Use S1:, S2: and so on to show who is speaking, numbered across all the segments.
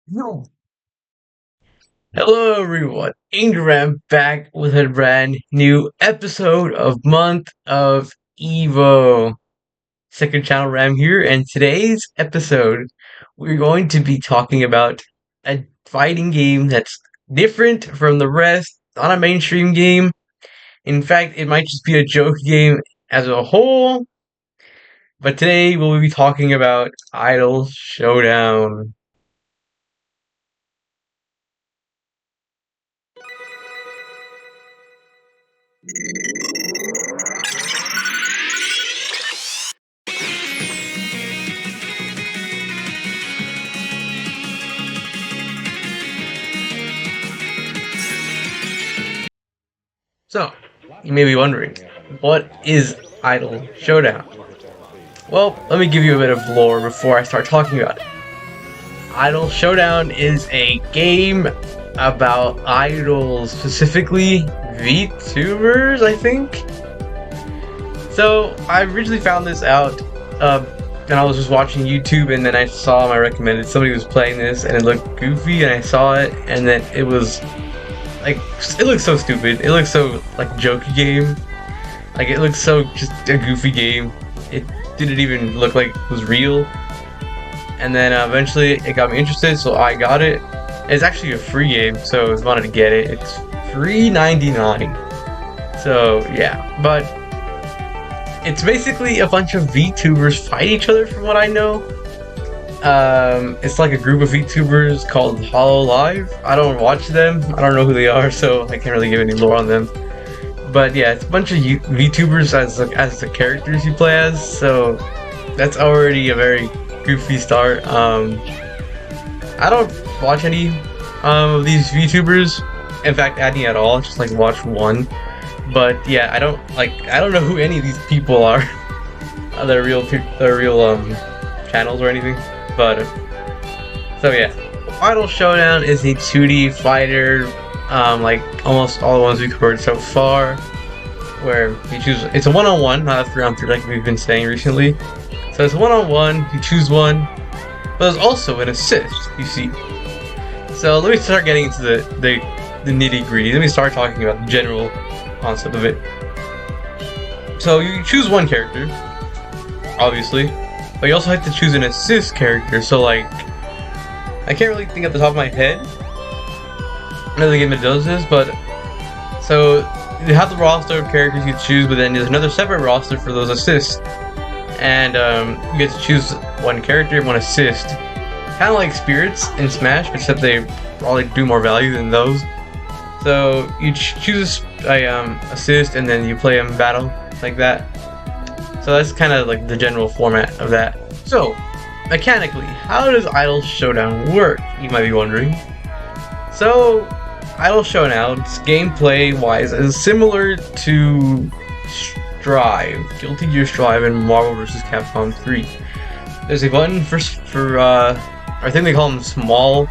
S1: No. Hello everyone, Ingram back with a brand new episode of Month of EVO. Second channel Ram here, and today's episode we're going to be talking about a fighting game that's different from the rest, not a mainstream game. In fact, it might just be a joke game as a whole, but today we'll be talking about Idol Showdown. So, you may be wondering, what is Idol Showdown? Well, let me give you a bit of lore before I start talking about it. Idol Showdown is a game about idols, specifically VTubers, I think. So, I originally found this out and I was just watching YouTube, and then I saw my recommended somebody was playing this and it looked goofy, and I saw it, and then it was like, it looks so stupid. It looks so like jokey game. Like, it looks so just a goofy game. It didn't even look like it was real. And then eventually it got me interested, so I got it. It's actually a free game, so I wanted to get it. It's $3.99. So yeah, but it's basically a bunch of VTubers fight each other, from what I know. It's like a group of VTubers called Hollow Live. I don't watch them. I don't know who they are, so I can't really give any lore on them. But yeah, it's a bunch of VTubers as the characters you play as. So that's already a very goofy start. I don't watch any of these VTubers. In fact, any at all. Just like watch one. But yeah, I don't know who any of these people are. They're real channels or anything. But so yeah, Idol Showdown is a 2D fighter, like almost all the ones we've covered so far, where you choose. It's a one-on-one, not a three-on-three like we've been saying recently. So it's a one-on-one. You choose one, but there's also an assist. You see. So let me start getting into the nitty-gritty. Let me start talking about the general concept of it. So you choose one character, obviously. But you also have to choose an assist character, so like, I can't really think at the top of my head another game that does this, but so you have the roster of characters you choose, but then there's another separate roster for those assists, and you get to choose one character, one assist, kind of like spirits in Smash, except they probably do more value than those. So you choose a assist, and then you play them in battle like that. So that's kind of like the general format of that. So, mechanically, how does Idol Showdown work, you might be wondering? So, Idol Showdown's gameplay-wise is similar to Strive, Guilty Gear Strive in Marvel vs. Capcom 3. There's a button for I think they call them small,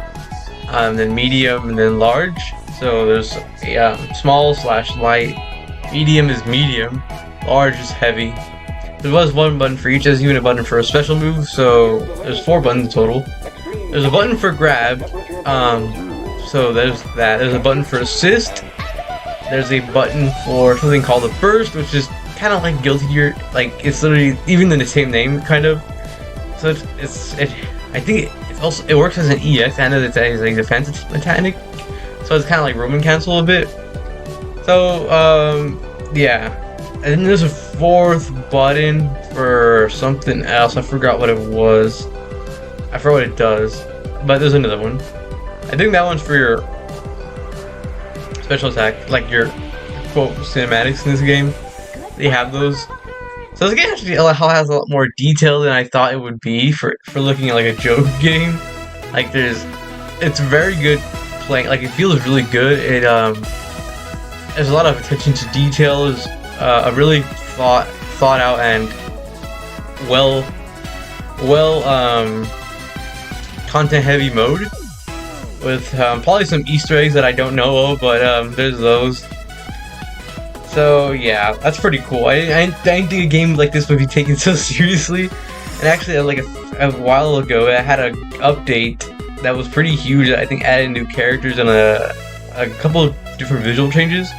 S1: then medium, and then large. So there's a small/light, medium is medium, large is heavy. There was one button for each, there's even a button for a special move, so there's 4 buttons total. There's a button for grab, so there's that. There's a button for assist. There's a button for something called a burst, which is kind of like Guilty Gear, like it's literally even in the same name, kind of. So I think it works as an EX and as a defense mechanic. So it's kind of like Roman cancel a bit. So yeah. And then there's a 4th button for something else. I forgot what it was. I forgot what it does. But there's another one. I think that one's for your special attack, like your quote cinematics in this game. They have those. So this game actually has a lot more detail than I thought it would be for looking at like a joke game. Like it's very good playing. Like it feels really good. There's a lot of attention to detail. There's a really thought out and well content heavy mode with probably some Easter eggs that I don't know of, but there's those. So yeah, that's pretty cool. I didn't think a game like this would be taken so seriously. And actually, like a while ago, I had an update that was pretty huge. I think added new characters and a couple of different visual changes.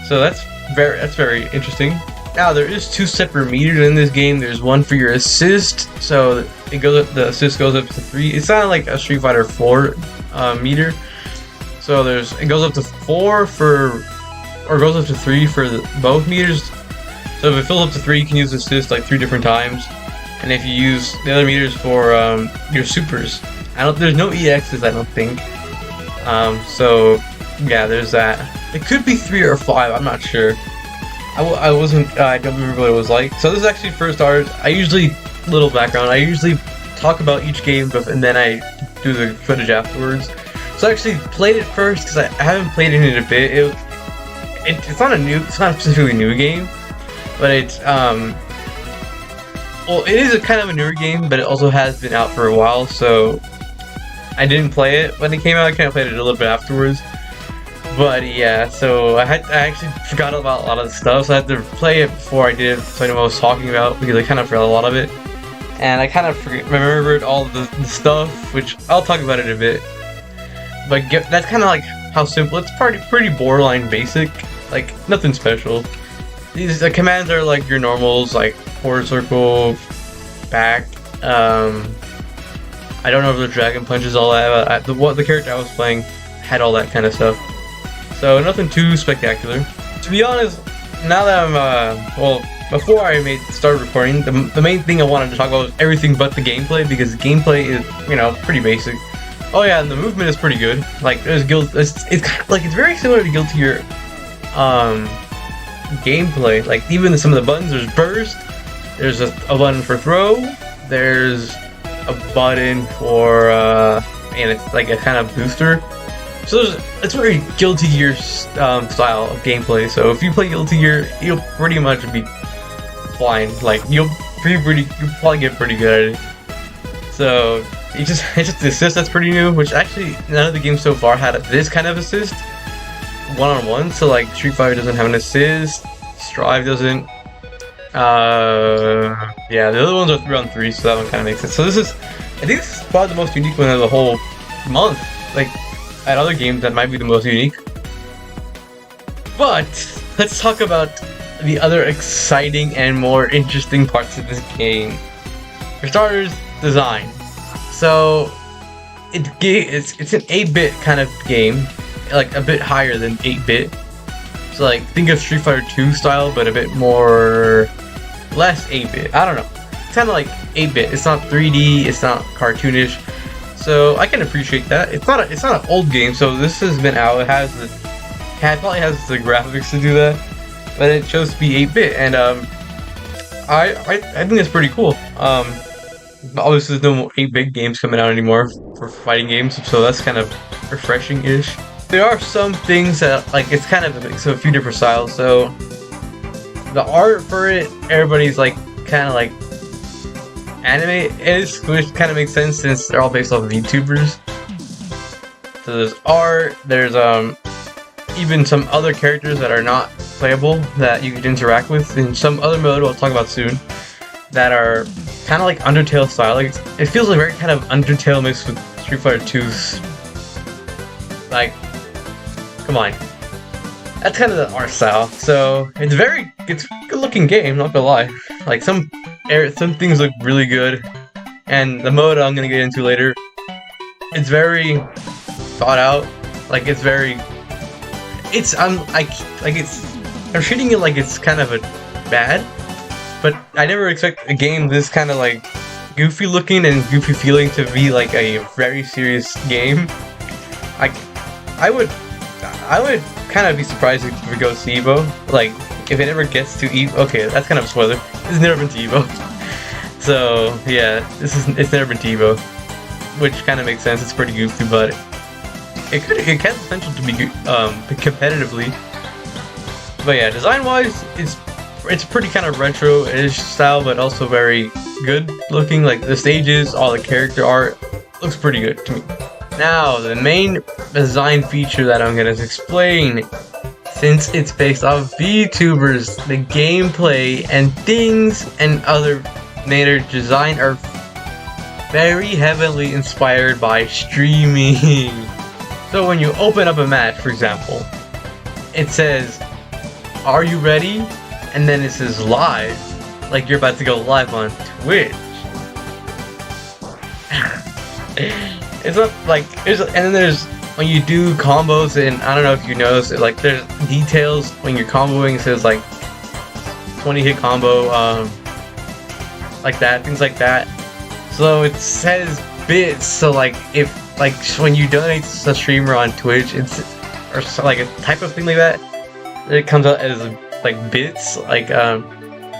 S1: So that's very interesting. Now there is 2 separate meters in this game. There's one for your assist, so the assist goes up to 3. It's not like a Street Fighter 4 meter. So it goes up to 4 or goes up to 3 for both meters. So if it fills up to 3, you can use assist like 3 different times. And if you use the other meters for your supers, there's no EXs, I don't think. So yeah, there's that. It could be 3 or 5. I'm not sure. I don't remember what it was like. So this is actually first starters. Little background. I usually talk about each game, and then I do the footage afterwards. So I actually played it first because I haven't played it in a bit. It's not a specifically new game, but it's well, it is a kind of a newer game, but it also has been out for a while. So I didn't play it when it came out. I kind of played it a little bit afterwards. But yeah, so I actually forgot about a lot of the stuff, so I had to play it before I did, so I know what I was talking about, because I kind of forgot a lot of it. And I kind of remembered all the stuff, which I'll talk about it a bit. But that's kind of like how simple, it's pretty borderline basic, like nothing special. The commands are like your normals, like forward circle, back, I don't know if the dragon punches, all that, but the character I was playing had all that kind of stuff. So nothing too spectacular. To be honest, now that I'm, before I started recording, the main thing I wanted to talk about was everything but the gameplay, because the gameplay is, pretty basic. Oh yeah, and the movement is pretty good. Like, it's kind of like, it's very similar to Guilty Gear, gameplay. Like, even some of the buttons, there's burst, there's a button for throw, there's a button for, and it's like a kind of booster. So it's very Guilty Gear style of gameplay. So if you play Guilty Gear, you'll pretty much be fine. Like you'll probably get pretty good at it. So it's just the assist that's pretty new. Which actually none of the games so far had this kind of assist, one-on-one. So like Street Fighter doesn't have an assist, Strive doesn't. Yeah, the other ones are 3-on-3, so that one kind of makes sense. So I think this is probably the most unique one of the whole month. Like, at other games, that might be the most unique. But let's talk about the other exciting and more interesting parts of this game. For starters, design. So it's an 8-bit kind of game, like a bit higher than 8-bit. So like think of Street Fighter 2 style, but a bit less 8-bit. I don't know. It's kind of like 8-bit. It's not 3D. It's not cartoonish. So I can appreciate that. It's not an old game, so this has been out. It probably has the graphics to do that, but it chose to be 8-bit, and I think it's pretty cool. Obviously, there's no more 8-bit games coming out anymore for fighting games, so that's kind of refreshing-ish. There are some things that like it's kind of a mix of a few different styles. So the art for it, everybody's like kind of like anime-ish, which kind of makes sense since they're all based off of YouTubers. So there's art, there's even some other characters that are not playable that you could interact with in some other mode I'll talk about soon, that are kind of like Undertale style. Like it feels like very kind of Undertale mixed with Street Fighter 2's. Like, come on, that's kind of the art style. So it's a good looking game, not gonna lie. Like some things look really good, and the mode I'm gonna get into later, it's very thought out. Like I'm treating it like it's kind of a bad, but I never expect a game this kind of like goofy looking and goofy feeling to be like a very serious game. I would kind of be surprised if it goes to EVO. Like if it ever gets to EVO, okay, that's kind of a spoiler. It's never been to EVO. So yeah, it's never been to EVO, which kind of makes sense. It's pretty goofy, but it has potential to be competitively. But yeah, design-wise, it's pretty kind of retro-ish style, but also very good looking. Like the stages, all the character art looks pretty good to me. Now, the main design feature that I'm gonna explain, since it's based off VTubers, the gameplay and things and other matter design are very heavily inspired by streaming. So when you open up a match, for example, it says, "Are you ready?" And then it says live, like you're about to go live on Twitch. It's not like and then there's when you do combos, and I don't know if you notice it, like there's details when you're comboing. It says like 20-hit combo, like that, things like that. So it says bits. So like if like when you donate to a streamer on Twitch, it's or so, like a type of thing like that, it comes out as like bits. Like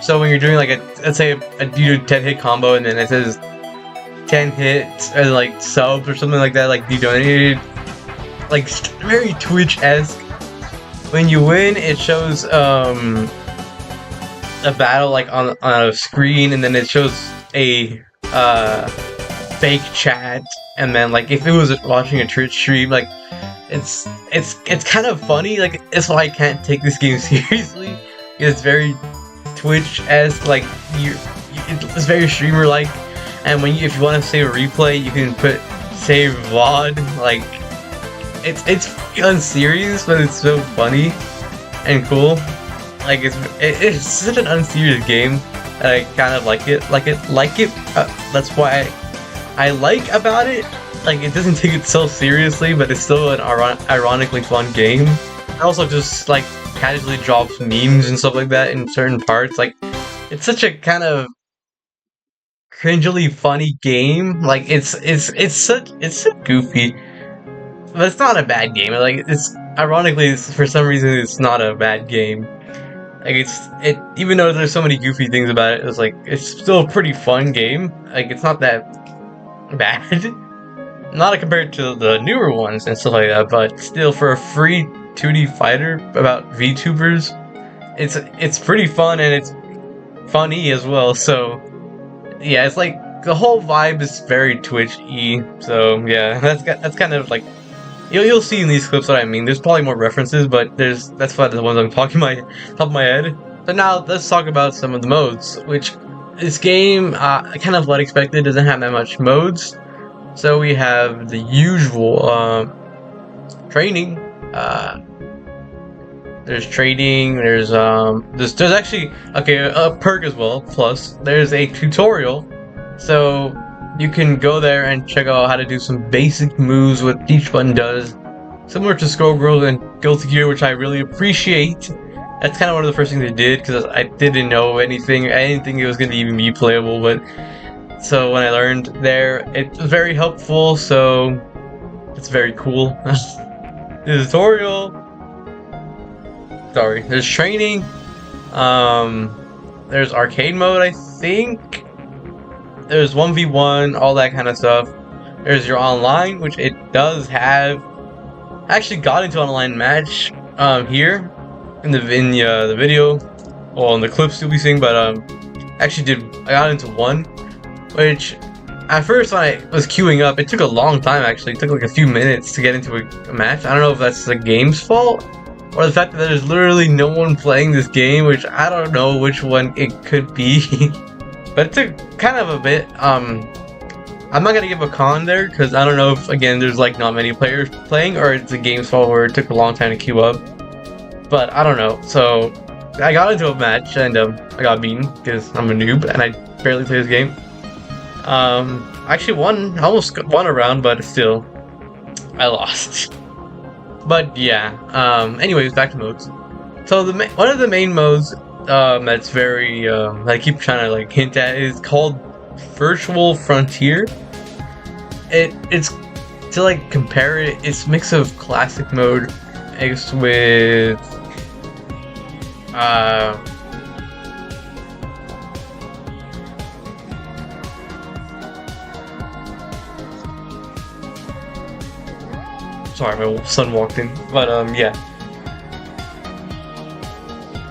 S1: so when you're doing like let's say you do 10-hit combo, and then it says 10 hits and like subs or something like that, like you donated, like very Twitch-esque. When you win, it shows a battle like on a screen, and then it shows a fake chat, and then like if it was watching a Twitch stream, like it's kind of funny. Like that's why I can't take this game seriously. It's very Twitch-esque, like it's very streamer-like. And if you want to save a replay, you can put save VOD. Like it's unserious, but it's so funny and cool. Like it's such an unserious game that I kind of like it. That's why I like about it. Like it doesn't take it so seriously, but it's still an ironically fun game. It also just like casually drops memes and stuff like that in certain parts. Like it's such a kind of cringily funny game. Like it's so goofy, but it's not a bad game. Like it's ironically, for some reason, it's not a bad game. Like even though there's so many goofy things about it, it's still a pretty fun game. Like it's not that bad, not compared to the newer ones and stuff like that. But still, for a free 2D fighter about VTubers, it's pretty fun, and it's funny as well. So yeah, it's like the whole vibe is very Twitch-y. So yeah, that's kind of like you'll see in these clips what I mean. There's probably more references, but that's why the ones I'm talking my top of my head. So now let's talk about some of the modes. Which this game, kind of what I expected, doesn't have that much modes. So we have the usual training. There's trading. There's actually a perk as well. Plus, there's a tutorial, so you can go there and check out how to do some basic moves, what each button does, similar to Skullgirls and Guilty Gear, which I really appreciate. That's kind of one of the first things they did, because I didn't know anything. I didn't think it was going to even be playable, but so when I learned there, it was very helpful. So it's very cool. The tutorial. Sorry, there's training, there's arcade mode, I think, there's 1v1, all that kind of stuff. There's your online, which it does have. I actually got into an online match here in the video, well, in the clips you'll be seeing, but I got into one, which at first when I was queuing up, it took a long time. Actually, it took like a few minutes to get into a match. I don't know if that's the game's fault, or the fact that there's literally no one playing this game, which I don't know which one it could be. But it took kind of a bit. I'm not gonna give a con there, because I don't know if, again, there's like not many players playing, or it's the game's fault where it took a long time to queue up. But I don't know. So I got into a match, and I got beaten, because I'm a noob, and I barely play this game. I actually won, almost won a round, but still, I lost. But yeah, anyways, back to modes. So one of the main modes that's very that I keep trying to like hint at is called Virtual Frontier. It's to like compare it, it's a mix of classic mode mixed with sorry, my son walked in. But yeah.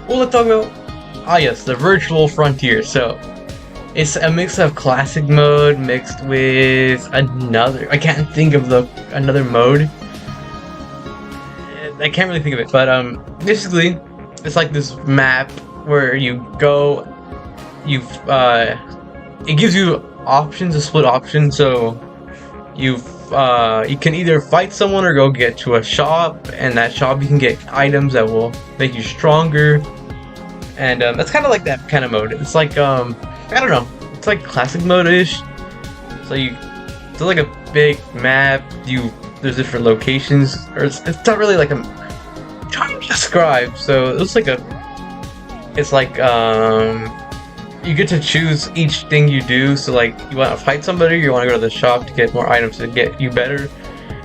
S1: Well, let's talk about yes, the Virtual Frontier. So it's a mix of classic mode mixed with another. I can't think of another mode. I can't really think of it, but basically, it's like this map where you go. It gives you options, a split option. So you can either fight someone or go get to a shop, and that shop you can get items that will make you stronger. And that's kind of like that kind of mode. It's like I don't know, it's like classic mode-ish. So it's like a big map. There's different locations, or it's not really like I'm trying to describe. So it's like you get to choose each thing you do. So like you want to fight somebody, you want to go to the shop to get more items to get you better.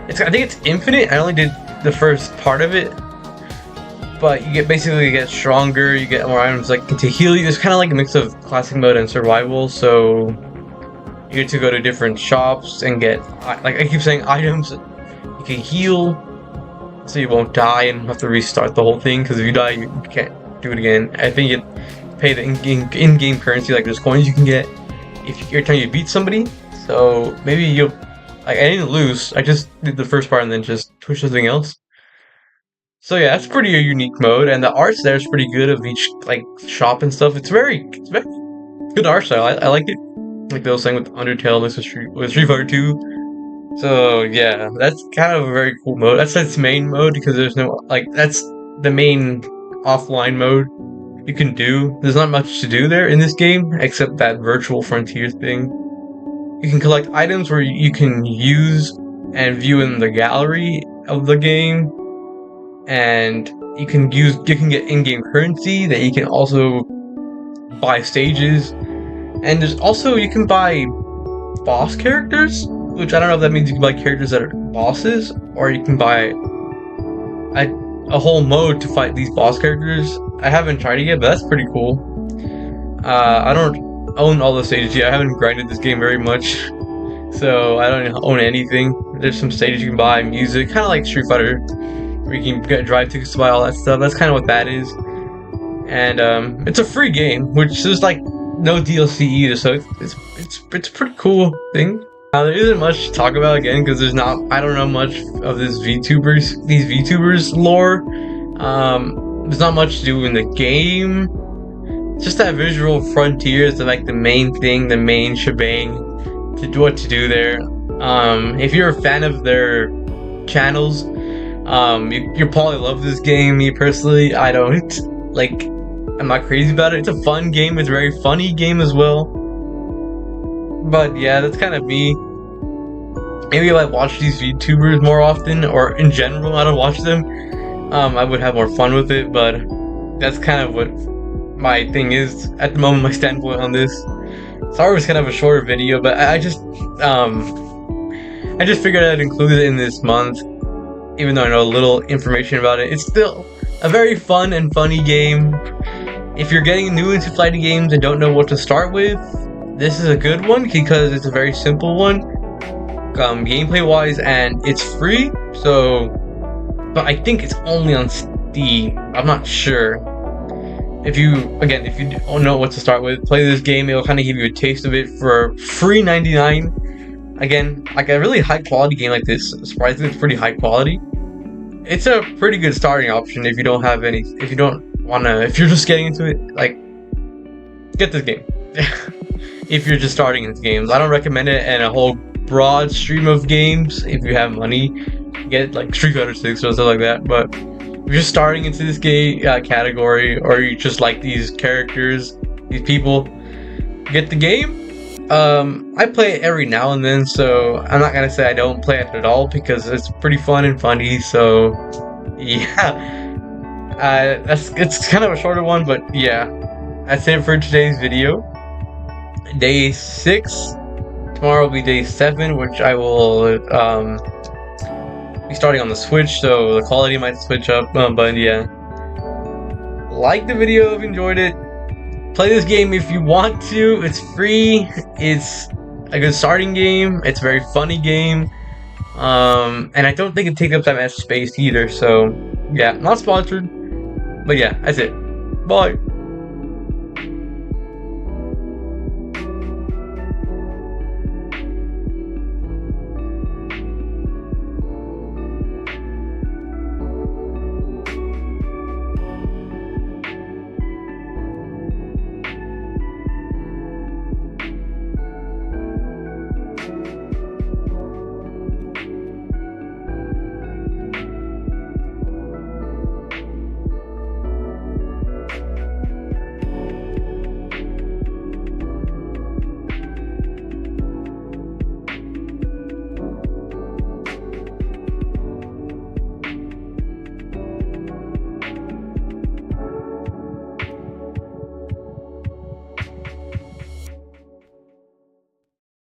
S1: I think it's infinite. I only did the first part of it, but you basically get stronger. You get more items like to heal you. It's kind of like a mix of classic mode and survival. So you get to go to different shops and get, like I keep saying, items. You can heal, so you won't die and have to restart the whole thing. Because if you die, you can't do it again. I think you pay the in-game currency, like there's coins you can get if every time you beat somebody. So maybe you'll, like, I didn't lose. I just did the first part and then just pushed something else. So yeah, that's pretty a unique mode, and the arts there is pretty good of each like shop and stuff. It's very good art style. I like it. Like they were saying with Undertale, this was Street Fighter 2. So yeah, that's kind of a very cool mode. That's its main mode because there's no that's the main offline mode you can do. There's not much to do there in this game except that virtual frontier thing. You can collect items where you can use and view in the gallery of the game, and you can get in-game currency that you can also buy stages, and there's also you can buy boss characters, which I don't know if that means you can buy characters that are bosses, or you can buy a whole mode to fight these boss characters. I haven't tried it yet, but that's pretty cool. I don't own all the stages yet. I haven't grinded this game very much, so I don't own anything. There's some stages you can buy, music, kind of like Street Fighter, where you can get drive tickets to buy all that stuff. That's kind of what that is. And it's a free game, which is like no DLC either, so it's a pretty cool thing. There isn't much to talk about again because I don't know much of these VTubers lore. There's not much to do in the game. It's just that visual frontier is like the main thing, the main shebang to do what to do there. If you're a fan of their channels, you'll probably love this game. Me personally, I don't like. I'm not crazy about it. It's a fun game. It's a very funny game as well. But yeah, that's kind of me. Maybe if I watch these VTubers more often, or in general, I don't watch them, I would have more fun with it. But that's kind of what my thing is at the moment. My standpoint on this. Sorry, it was kind of a shorter video, but I just figured I'd include it in this month, even though I know a little information about it. It's still a very fun and funny game. If you're getting new into fighting games and don't know what to start with, this is a good one because it's a very simple one, gameplay wise, and it's free. So, but I think it's only on Steam. I'm not sure. If you don't know what to start with, play this game. It'll kind of give you a taste of it for free 99. Again, like a really high quality game like this. Surprisingly, it's pretty high quality. It's a pretty good starting option if you don't have any. If you're just getting into it, like, get this game. If you're just starting into games, I don't recommend it in a whole broad stream of games. If you have money, get like Street Fighter 6 or something like that. But if you're just starting into this game category, or you just like these characters, these people, get the game. I play it every now and then, so I'm not gonna say I don't play it at all because it's pretty fun and funny. So yeah. It's kind of a shorter one, but yeah, that's it for today's video. Day 6. Tomorrow will be day 7, which I will be starting on the Switch, so the quality might switch up. But yeah, like the video if you enjoyed it. Play this game if you want to. It's free. It's a good starting game. It's a very funny game. And I don't think it takes up that much space either. So yeah, not sponsored. But yeah, that's it. Bye.